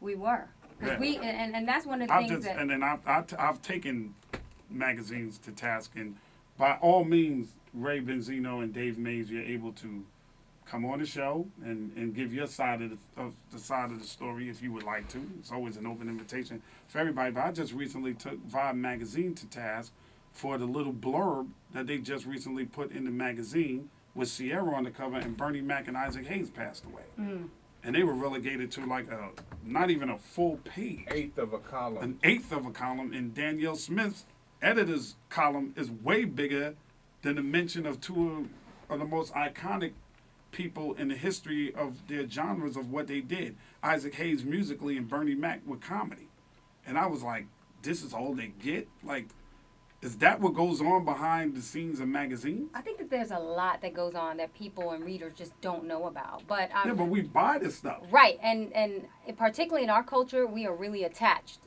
We were. Yeah. And that's one of the things that... And then I've taken magazines to task, and by all means, Ray Benzino and Dave Mays, you're able to come on the show and give your side of the side of the story if you would like to. It's always an open invitation for everybody. But I just recently took Vibe magazine to task for the little blurb that they just recently put in the magazine with Sierra on the cover, and Bernie Mac and Isaac Hayes passed away. Mm. And they were relegated to like not even a full page. Eighth of a column. An eighth of a column, and Danielle Smith's editor's column is way bigger than the mention of two of the most iconic people in the history of their genres of what they did. Isaac Hayes musically and Bernie Mac with comedy. And I was like, this is all they get? Like, is that what goes on behind the scenes of magazines? I think that there's a lot that goes on that people and readers just don't know about. But yeah, but we buy this stuff. Right, and particularly in our culture, we are really attached,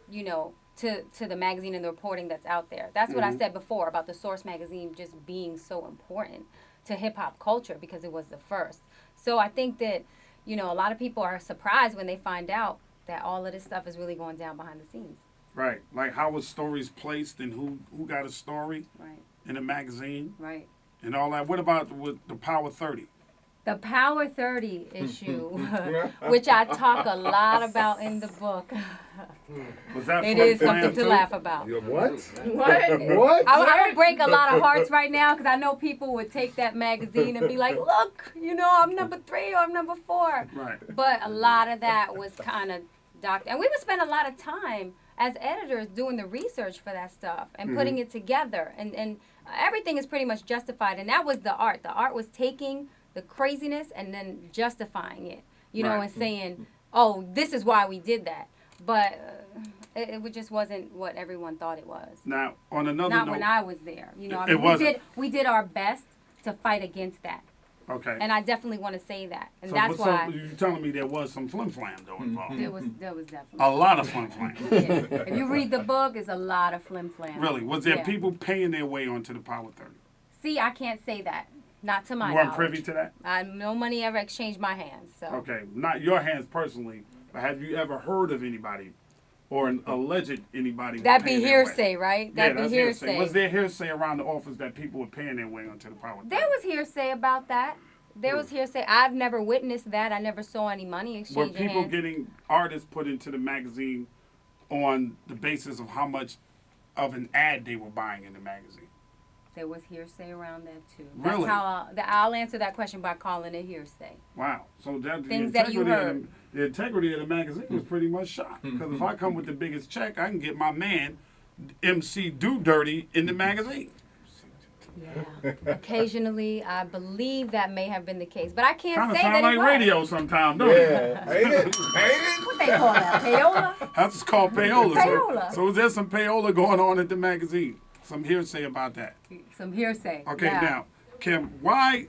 to the magazine and the reporting that's out there. That's what I said before about the Source magazine just being so important to hip-hop culture because it was the first. So I think that, a lot of people are surprised when they find out that all of this stuff is really going down behind the scenes. Right. Like how was stories placed and who got a story in a magazine. Right. And all that. What about with the Power 30? The Power 30 issue, which I talk a lot about in the book. Was that it is something to laugh about. What? What? I'm going to break a lot of hearts right now because I know people would take that magazine and be like, look, I'm number 3 or I'm number 4. Right. But a lot of that was kind of and we would spend a lot of time as editors doing the research for that stuff and putting it together. And everything is pretty much justified. And that was the art. The art was taking the craziness and then justifying it, and saying, oh, this is why we did that. But it just wasn't what everyone thought it was. Now, on another Not note, when I was there. We did our best to fight against that. Okay. And I definitely want to say that. And so, that's why. So you're telling me there was some flim-flam though involved? There was definitely. A lot of flim-flam. Yeah. If you read the book, it's a lot of flim-flam. Really? Was there people paying their way onto the Power 30? See, I can't say that. Not to my knowledge. You weren't privy to that? No money ever exchanged my hands. So. Okay. Not your hands personally, but have you ever heard of anybody or an alleged anybody? That'd be hearsay, right? That'd be hearsay. Was there hearsay around the office that people were paying their way onto the Power 30? There was hearsay about that. There was hearsay. I've never witnessed that. I never saw any money exchanging hands. Were people getting artists put into the magazine on the basis of how much of an ad they were buying in the magazine? There was hearsay around that too. Really? That's how I'll answer that question by calling it hearsay. Wow. So things that you heard. The integrity of the magazine was pretty much shot. Because if I come with the biggest check, I can get my man, MC Do Dirty, in the magazine. Yeah. Occasionally, I believe that may have been the case, but I can't Kinda say sound that like it was. radio sometimes, don't it? Ain't it? What they call that? Payola? That's called payola. Payola. So is there some payola going on at the magazine? Some hearsay about that. Some hearsay. Okay, yeah. now, Kim, why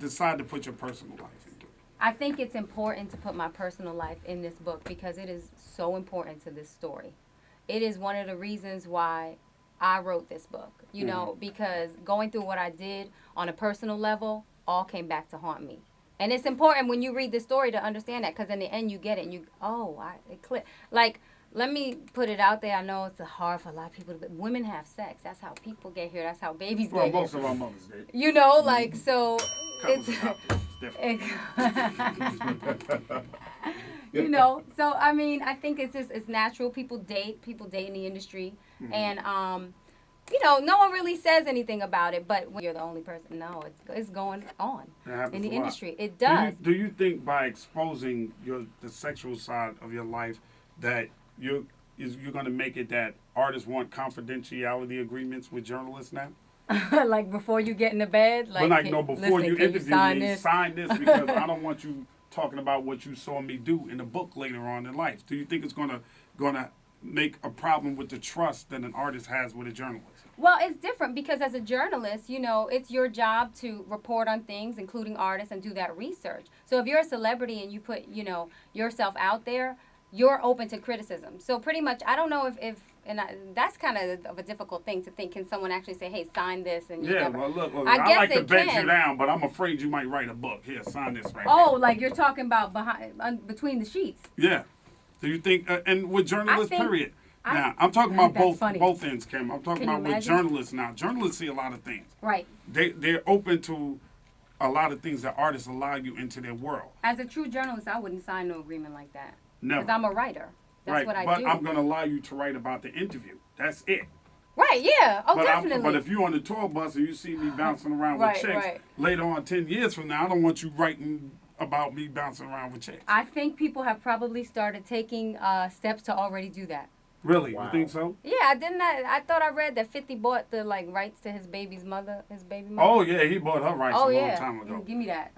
decide to put your personal life into it? I think it's important to put my personal life in this book because it is so important to this story. It is one of the reasons why I wrote this book, because going through what I did on a personal level all came back to haunt me. And it's important when you read the story to understand that because in the end you get it and it clicked. Like, let me put it out there. I know it's hard for a lot of people, but women have sex. That's how people get here. That's how babies get here. Well, most of our mothers did. So it's different. So I mean, I think it's natural. People date in the industry, and no one really says anything about it. But when you're the only person, no, it's going on in the industry. It does. Do you think by exposing the sexual side of your life that you're going to make it that artists want confidentiality agreements with journalists now? Like before you get in the bed? Before you interview me, sign this because I don't want you talking about what you saw me do in a book later on in life. Do you think it's gonna make a problem with the trust that an artist has with a journalist? Well, it's different because as a journalist, it's your job to report on things, including artists, and do that research. So if you're a celebrity and you put, yourself out there, you're open to criticism. So pretty much, I don't know if that's kind of a difficult thing to think. Can someone actually say, hey, sign this? And look, I like to beg you down, but I'm afraid you might write a book. Here, sign this right now. Oh, like you're talking about between the sheets. Yeah. Do you think, and with journalists, think- period. I- Now, I'm talking I about think that's funny. both ends, Kim. I'm talking Can you about with imagine? journalists now. Journalists see a lot of things. Right. They're open to a lot of things that artists allow you into their world. As a true journalist, I wouldn't sign no agreement like that. Never. Because I'm a writer. That's right, what I but do. I'm going to allow you to write about the interview. That's it. Right, yeah. Oh, But definitely. but if you on the tour bus and you see me bouncing around Right, with chicks, right. later on 10 years from now, I don't want you writing about me bouncing around with chicks. I think people have probably started taking steps to already do that. Really? Wow. You think so? Yeah, I thought I read that 50 bought the rights to his baby mother. Oh, yeah, he bought her rights Oh, a long yeah. time ago. Give me that.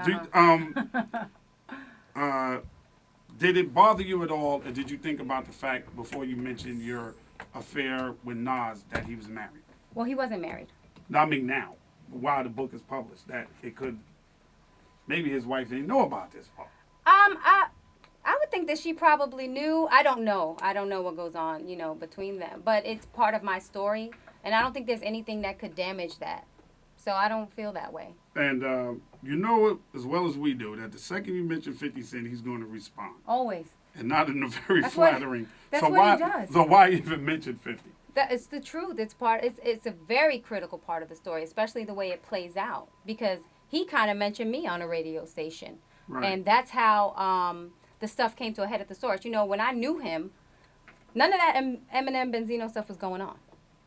Did it bother you at all, or did you think about the fact, before you mentioned your affair with Nas, that he was married? Well, he wasn't married. No, I mean now, while the book is published, that it could, maybe his wife didn't know about this part. I would think that she probably knew. I don't know. I don't know what goes on, between them. But it's part of my story, and I don't think there's anything that could damage that. So I don't feel that way. And you know it as well as we do, that the second you mention 50 Cent, he's going to respond. Always. And not in a very That's what- flattering. that's so what why, he does. So why even mention 50? That it's the truth. It's a very critical part of the story, especially the way it plays out. Because he kind of mentioned me on a radio station. Right. And that's how the stuff came to a head at the source. When I knew him, none of that Eminem Benzino stuff was going on.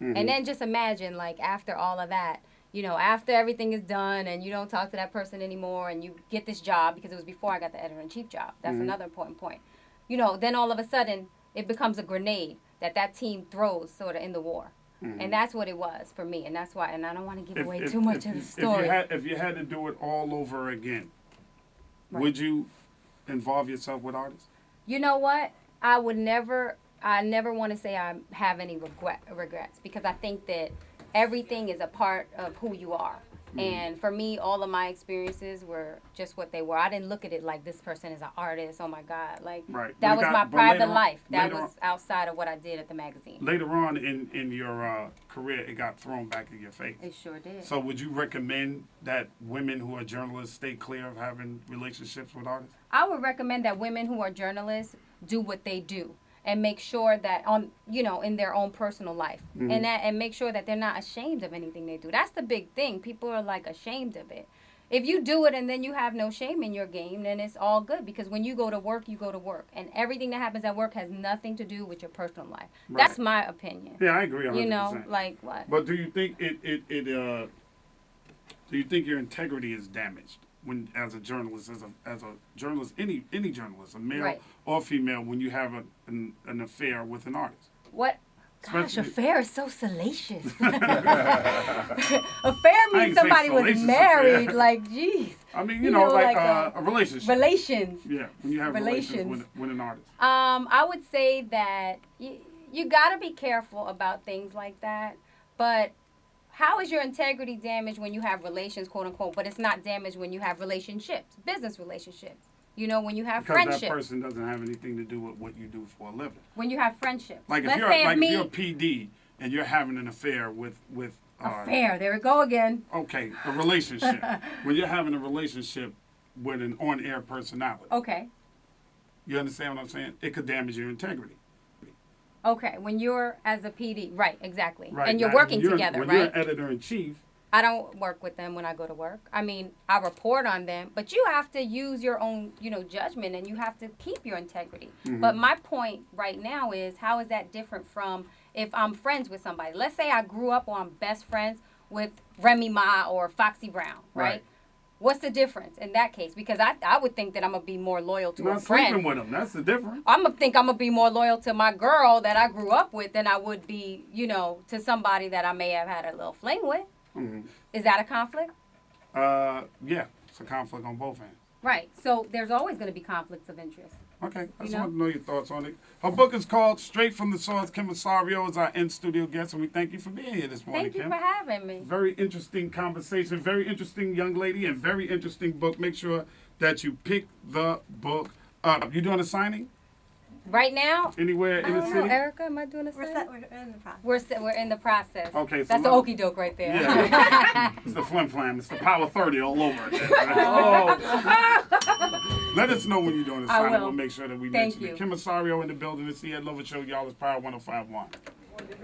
Mhm. And then just imagine, after all of that, after everything is done and you don't talk to that person anymore and you get this job, because it was before I got the editor-in-chief job. That's another important point. Then all of a sudden it becomes a grenade that team throws sort of in the war. And that's what it was for me. And that's why, and I don't want to give away too much of the story. If you had to do it all over again, Right. would you involve yourself with artists? You know what? I never want to say I have any regrets, because I think that everything is a part of who you are. And for me, all of my experiences were just what they were. I didn't look at it like this person is an artist. Oh my God. Right. That was my private later on- life. That later was outside of what I did at the magazine. Later on in your career, it got thrown back in your face. It sure did. So would you recommend that women who are journalists stay clear of having relationships with artists? I would recommend that women who are journalists do what they do and make sure that in their own personal life, and make sure that they're not ashamed of anything they do. That's the big thing. People are ashamed of it. If you do it and then you have no shame in your game, then it's all good, because when you go to work, you go to work, and everything that happens at work has nothing to do with your personal life. Right. That's my opinion. Yeah, I agree 100%. What? But do you think do you think your integrity is damaged when, as a journalist, as a journalist, any journalist, a male Right. or female, when you have an affair with an artist? What? Gosh, Especially- affair is so salacious. Affair I means ain't say somebody was salacious married. affair. Geez. I mean, You know, a relationship. Relations. Yeah, when you have relations with an artist. I would say that you got to be careful about things like that. But how is your integrity damaged when you have relations, quote unquote, but it's not damaged when you have relationships, business relationships? When you have Because friendships. that person doesn't have anything to do with what you do for a living. When you have friendships. Like if Let's you're say like me, if you're a PD and you're having an affair with affair. There we go again. okay, a relationship. When you're having a relationship with an on-air personality. Okay. You understand what I'm saying? It could damage your integrity. Okay. When you're as a PD, right? Exactly. Right. And you're Now, working when together, when right? you're editor-in-chief, I don't work with them when I go to work. I mean, I report on them, but you have to use your own, judgment, and you have to keep your integrity. But my point right now is, how is that different from if I'm friends with somebody? Let's say I grew up or I'm best friends with Remy Ma or Foxy Brown, right? Right. What's the difference in that case? Because I would think that I'm going to be more loyal to not a friend. sleeping with them. That's the difference. I'm going to be more loyal to my girl that I grew up with than I would be, to somebody that I may have had a little fling with. Mm-hmm. Is that a conflict? Yeah, it's a conflict on both ends. Right. So there's always going to be conflicts of interest. Okay, I just know? want to know your thoughts on it. Her book is called Straight from the Source. Kim Osorio is our in-studio guest, and we thank you for being here this morning, Thank you Kim. for having me. Very interesting conversation, very interesting young lady, and very interesting book. Make sure that you pick the book up. You doing a signing? Right now, Anywhere in I the don't know, city? Erica, am I doing the We're same? set. We're in the process. We're in the process. Okay, so That's the let- okey doke right there. Yeah. It's the flim flam. It's the Power 30 all over again. Oh. Let us know when you're doing the I sign. will. We'll make sure that we Thank mention you. it. Kim Osorio in the building. It's the Ed Lover Show. Y'all is Power 105.1.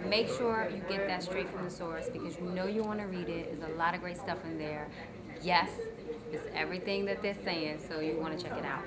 Make sure you get that straight from the source because you know you want to read it. There's a lot of great stuff in there. Yes, it's everything that they're saying, so you want to check it out.